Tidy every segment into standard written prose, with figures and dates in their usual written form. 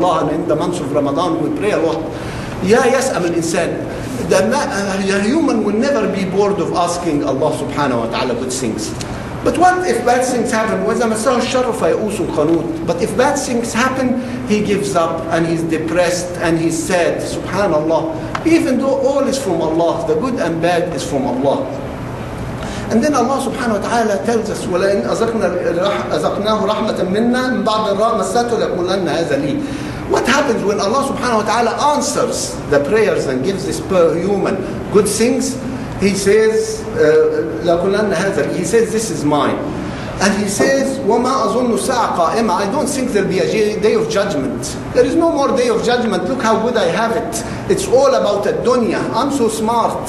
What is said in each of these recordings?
Allah, and in the months of Ramadan we pray a lot. يا يسأم الإنسان. The human will never be bored of asking Allah subhanahu wa ta'ala good things. But what if bad things happen? وَإِذَا مَسَّهُ الشَّرُّ فَيَئُوسٌ قَنُوطٌ. But if bad things happen, he gives up and he's depressed and he's sad. Subhanallah. Even though all is from Allah, the good and bad is from Allah. And then Allah subhanahu wa ta'ala tells us, وَلَئِنْ أَذَقْنَاهُ رَحْمَةً مِنَّا مِنْ بَعْدِ الرَّاءِ مَسَّتْهُ لَيَقُولَنَّ هَذَا لِي. What happens when Allah subhanahu wa ta'ala answers the prayers and gives this human good things? He says, He says, this is mine. And he says, وَمَا أَظُنُّ السَّاعَةَ قَائِمَةً. I don't think there'll be a day of judgment. There is no more day of judgment. Look how good I have it. It's all about the dunya. I'm so smart.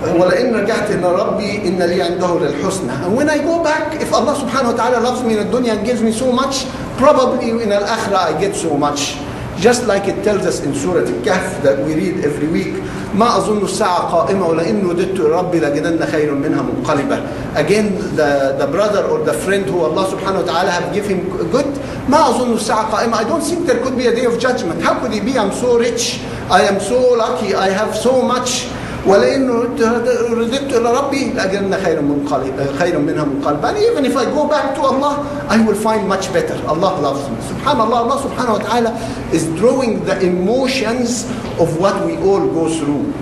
وَلَئِنْ رَجَعْتِ إِلَى رَبِّي إِنَّ لِي عِنْدَهُ لَلْحُسْنَى. And when I go back, if Allah subhanahu wa ta'ala loves me in the dunya and gives me so much, probably in al-akhirah I get so much. Just like it tells us in Surah Al-Kahf that we read every week, ما أظن الساعة قائمة ولئن رددت إلى ربي لأجدن خيرا منها منقلبا. Again, the brother or the friend who Allah subhanahu wa ta'ala have given him good, ما أظن الساعة قائمة. I don't think there could be a day of judgment. How could he be? I'm so rich, I am so lucky, I have so much. ولئن رددت إلى ربي لأجدن خيرا منها منقلبا. And even if I go back to Allah, I will find much better. Allah loves me. Subhanallah, Allah subhanahu wa ta'ala is drawing the emotions of what we all go through.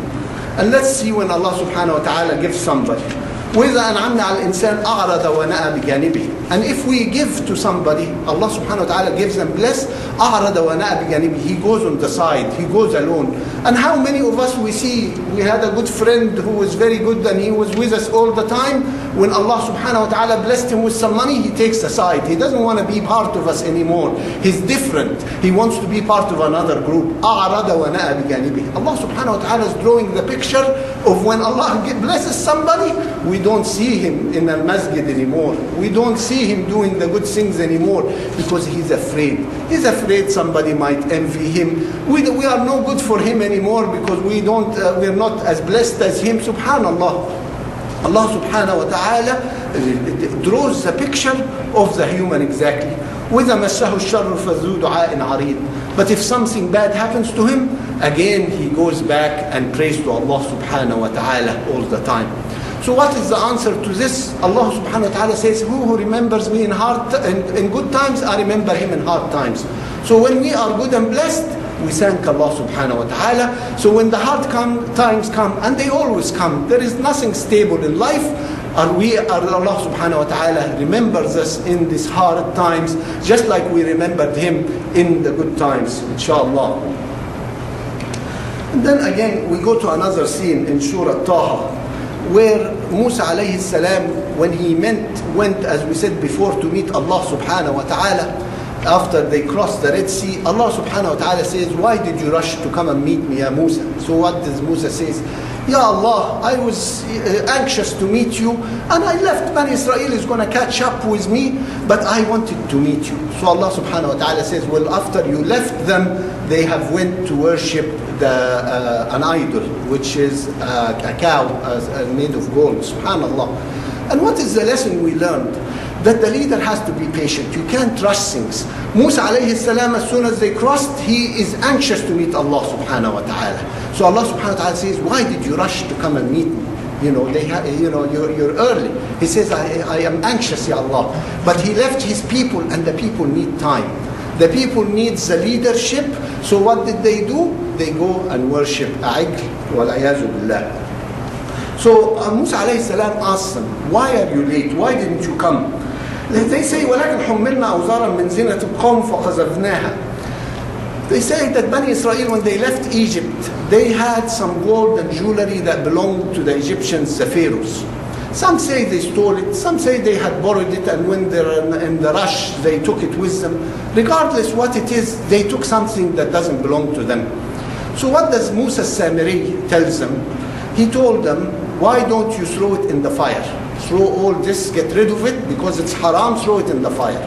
And let's see when Allah subhanahu wa ta'ala gives somebody. وإذا أنعمنا على الإنسان أعرض ونأى بجانبه. And if we give to somebody, Allah subhanahu wa ta'ala gives them bless, أعرض ونأى بجانبه. He goes on the side, he goes alone. And how many of us we see, we had a good friend who was very good and he was with us all the time. When Allah subhanahu wa ta'ala blessed him with some money, he takes aside. He doesn't want to be part of us anymore. He's different. He wants to be part of another group. أعرض ونأى بجانبه. Allah subhanahu wa ta'ala is drawing the picture of when Allah blesses somebody, we don't see him in the masjid anymore. We don't see him doing the good things anymore because he's afraid. He's afraid somebody might envy him. We are no good for him anymore because we're not as blessed as him. Subhanallah. Allah subhanahu wa ta'ala draws the picture of the human exactly. وَإِذَا مَسَّهُ الشَّرُّ فَذُو دُعَاءٍ عَرِيضٍ. But if something bad happens to him, again he goes back and prays to Allah subhanahu wa ta'ala all the time. So what is the answer to this? Allah subhanahu wa ta'ala says, who remembers me in good times, I remember him in hard times. So when we are good and blessed, we thank Allah subhanahu wa ta'ala. So when the hard times come, and they always come, there is nothing stable in life, Allah subhanahu wa ta'ala remembers us in these hard times, just like we remembered him in the good times, inshallah. And then again, we go to another scene in Surah Taha, where Musa alayhi salam, when he went, as we said before, to meet Allah subhanahu wa ta'ala, after they crossed the Red Sea, Allah subhanahu wa ta'ala says, why did you rush to come and meet me, Ya Musa? So what does Musa says? Ya Allah, I was anxious to meet you, and I left Bani Israel is going to catch up with me, but I wanted to meet you. So Allah subhanahu wa ta'ala says, well, after you left them, they have went to worship an idol, which is a cow made of gold. Subhanallah. And what is the lesson we learned? That the leader has to be patient. You can't rush things. Musa alayhi salam, as soon as they crossed, he is anxious to meet Allah subhanahu wa ta'ala. So Allah subhanahu wa ta'ala says, why did you rush to come and meet me? You're early. He says, I am anxious, Ya Allah. But he left his people, and the people need time. The people needs the leadership. So what did they do? They go and worship A'igl, wal-ayazu billah. So Musa alayhi salam asked them, why are you late? Why didn't you come? They say, وَلَكِنْ حُمِّلْنَا أَوْزَارًا مِنْ زِنَةِ الْقَوْمِ فَقَذَفْنَاهَا. They say that Bani Israel, when they left Egypt, they had some gold and jewelry that belonged to the Egyptians, the pharaohs. Some say they stole it, some say they had borrowed it, and when they're in the rush, they took it with them. Regardless what it is, they took something that doesn't belong to them. So what does Musa Samiri tells them? He told them, why don't you throw it in the fire? Throw all this, get rid of it, because it's haram, throw it in the fire.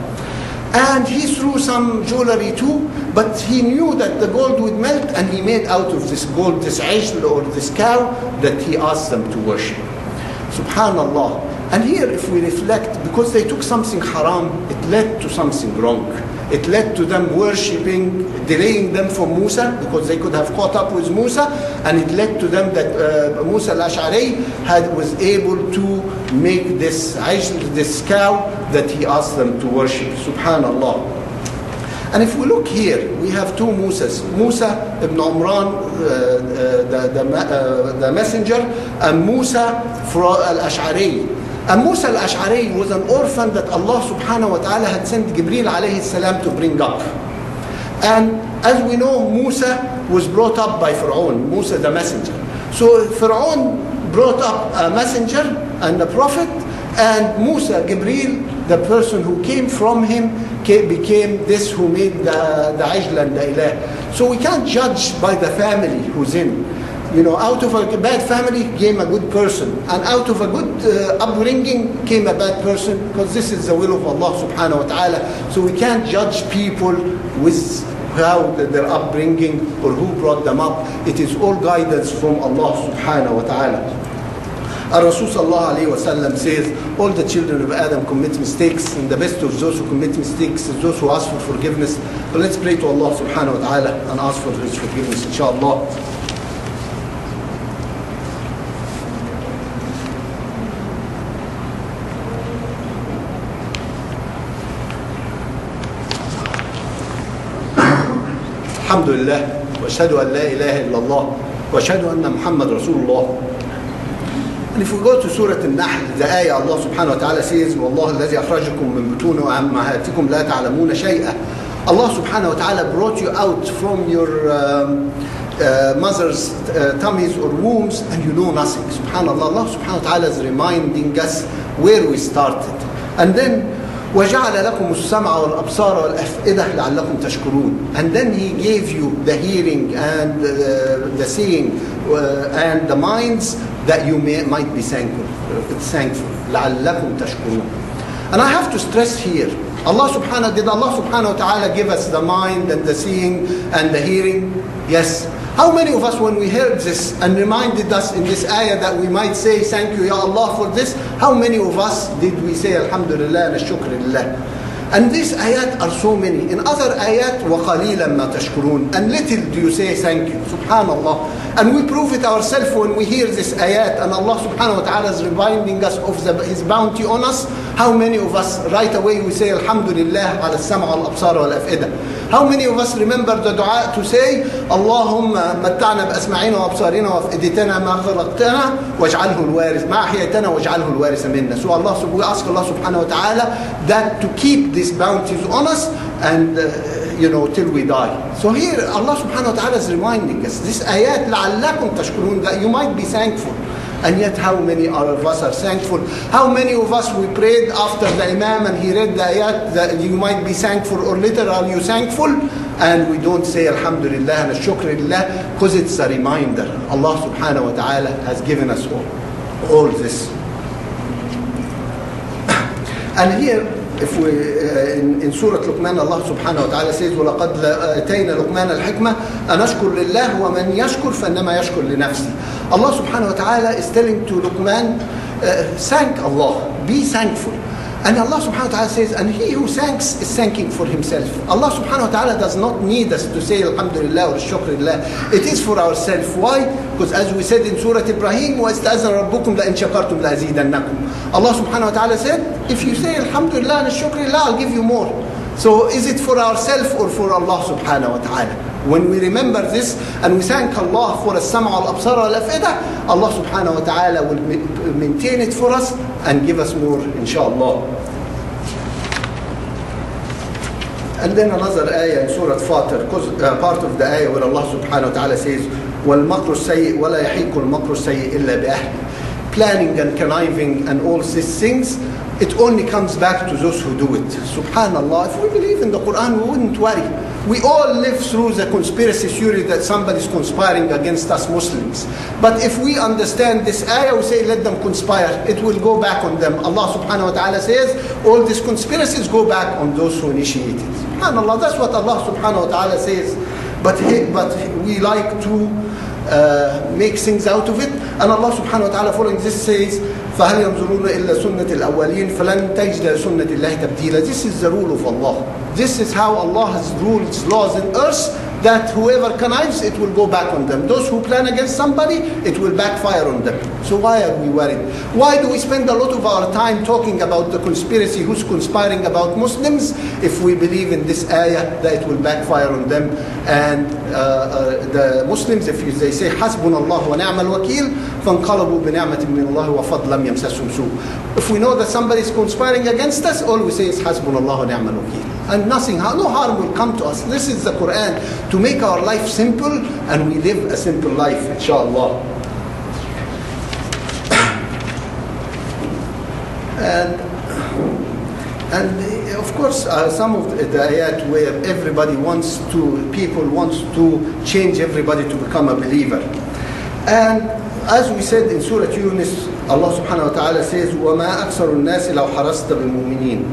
And he threw some jewelry too, but he knew that the gold would melt, and he made out of this gold, this ijl or this cow, that he asked them to worship. Subhanallah. And here if we reflect, because they took something haram, it led to something wrong. It led to them worshipping, delaying them from Musa, because they could have caught up with Musa, and it led to them that Musa al-Ash'ari was able to make this cow that he asked them to worship. Subhanallah. And if we look here, we have two Musas. Musa ibn Umran, the messenger, and Musa al-Ash'ari. And Musa al-Ash'ari was an orphan that Allah subhanahu wa ta'ala had sent Jibreel alayhi salam to bring up. And as we know, Musa was brought up by Fir'aun, Musa the messenger. So Fir'aun brought up a messenger and a prophet, and Musa, Jibreel, the person who came from him, became this who made the Ajl and the Ilah. So we can't judge by the family who's in. You know, out of a bad family came a good person, and out of a good upbringing came a bad person, because this is the will of Allah subhanahu wa ta'ala. So we can't judge people with how their upbringing or who brought them up. It is all guidance from Allah subhanahu wa ta'ala. Rasul sallallahu alayhi wa sallam says, all the children of Adam commit mistakes, and the best of those who commit mistakes is those who ask for forgiveness. So let's pray to Allah subhanahu wa ta'ala and ask for His forgiveness, inshallah. Alhamdulillah, wa ashhadu an la ilaha illallah, wa ashhadu anna Muhammad Rasulullah. And if we go to Surah Al-Nahl, the ayah, Allah subhanahu wa ta'ala says, وَاللَّهُ الَّذِي أَخْرَجَكُم مِّن بُطُونِ أُمَّهَاتِكُمْ لَا تَعْلَمُونَ شَيْئًا. Allah subhanahu wa ta'ala brought you out from your mother's tummies or wombs, and you know nothing. Subhanallah, Allah subhanahu wa ta'ala is reminding us where we started. And then, وَجَعَلَ لَكُمُ السَّمْعَ وَالْأَبْصَارَ وَالْأَفْئِدَةَ لَعَلَّكُمْ تَشْكُرُونَ. And then He gave you the hearing and the seeing and the minds that you might be thankful. لَعَلَّكُمْ تَشْكُرُونَ. And I have to stress here, did Allah subhanahu wa ta'ala give us the mind and the seeing and the hearing? Yes. How many of us, when we heard this and reminded us in this ayah that we might say, thank you, Ya Allah, for this, how many of us did we say, Alhamdulillah and Shukrillah? And these ayat are so many. In other ayat, وَقَلِيلًا مَا تَشْكُرُونَ. And little do you say thank you. Subhanallah. And we prove it ourselves when we hear this ayat, and Allah subhanahu wa ta'ala is reminding us of His bounty on us. How many of us right away we say Alhamdulillah ala as-sam'a wal-absar wal-af'ida? How many of us remember the dua to say Allahumma matta'na bi-asma'ina wa absarina wa af'iditana ma khalaqtana waj'alhu al-waris ma ahyaytana waj'alhu al-waris minna. So we ask Allah subhanahu wa ta'ala that to keep these bounties on us, and till we die. So here Allah subhanahu wa ta'ala is reminding us this ayat لَعَلَّكُمْ تَشْكُرُونَ, that you might be thankful. And yet how many of us are thankful? How many of us we prayed after the Imam and he read the ayat that you might be thankful, or later are you thankful? And we don't say Alhamdulillah and Shukrillah, because it's a reminder. Allah subhanahu wa ta'ala has given us all this. And here, if we in Surah Luqman, Allah subhanahu wa ta'ala says, وَلَقَدْ أَتَيْنَا لُقْمَانَ الْحِكْمَةَ أَنْ أَشْكُرْ لِلَّهِ وَمَنْ يَشْكُرْ فَإِنَّمَا يَشْكُرْ لِنَفْسِهِ. Allah subhanahu wa ta'ala is telling to Luqman, thank Allah, be thankful. And Allah subhanahu wa ta'ala says, and he who thanks is thanking for himself. Allah subhanahu wa ta'ala does not need us to say Alhamdulillah or Shukrillah. It is for ourselves. Why? Because as we said in Surah Ibrahim, وَإِسْتَأْذَنَ رَبُّكُمْ لَإِنْ شَكَرْتُمْ لَأَزِيدَنَّكُمْ. Allah subhanahu wa ta'ala said, if you say Alhamdulillah and Shukrillah, I'll give you more. So is it for ourselves or for Allah subhanahu wa ta'ala? When we remember this and we thank Allah for as-sam'a wal-absar wal-af'ida, Allah subhanahu wa ta'ala will maintain it for us and give us more, inshallah. And then another ayah in Surah Fatir, part of the ayah where Allah subhanahu wa ta'ala says, وَالْمَكْرُ السَّيِّئُ وَلَا يَحِيقُ الْمَكْرُ السَّيِّئُ إِلَّا بِأَهْلِهِ. Planning and conniving and all these things, it only comes back to those who do it. Subhanallah, if we believe in the Quran, we wouldn't worry. We all live through the conspiracy theory that somebody is conspiring against us Muslims. But if we understand this ayah, we say let them conspire. It will go back on them. Allah subhanahu wa ta'ala says, all these conspiracies go back on those who initiated. Subhanallah, that's what Allah subhanahu wa ta'ala says. But we like to make things out of it. And Allah subhanahu wa ta'ala following this says, فَهَلْ يَنْظُرُونَ إِلَّا سُنَّةِ الْأَوَّلِينَ فَلَنْ تَجْدَ سُنَّةِ اللَّهِ تَبْدِيلًا. This is the rule of Allah. This is how Allah has ruled His laws in earth, that whoever connives, it will go back on them. Those who plan against somebody, it will backfire on them. So why are we worried? Why do we spend a lot of our time talking about the conspiracy, who's conspiring about Muslims, if we believe in this ayah that it will backfire on them? And the Muslims, if they say حسبنا الله ونعم الوكيل فانقلبوا بنعمة من الله وفضل لم يمسسهم سوء. If we know that somebody is conspiring against us, all we say is حسبنا الله ونعم الوكيل. And nothing, no harm will come to us. This is the Quran, to make our life simple, and we live a simple life, inshallah. And of course, some of the ayat where everybody wants to, people wants to change everybody to become a believer. And as we said in Surah Yunus, Allah subhanahu wa ta'ala says, وَمَا أَكْثَرُ النَّاسِ لَوْ حَرَصْتَ بِالْمُؤْمِنِينَ.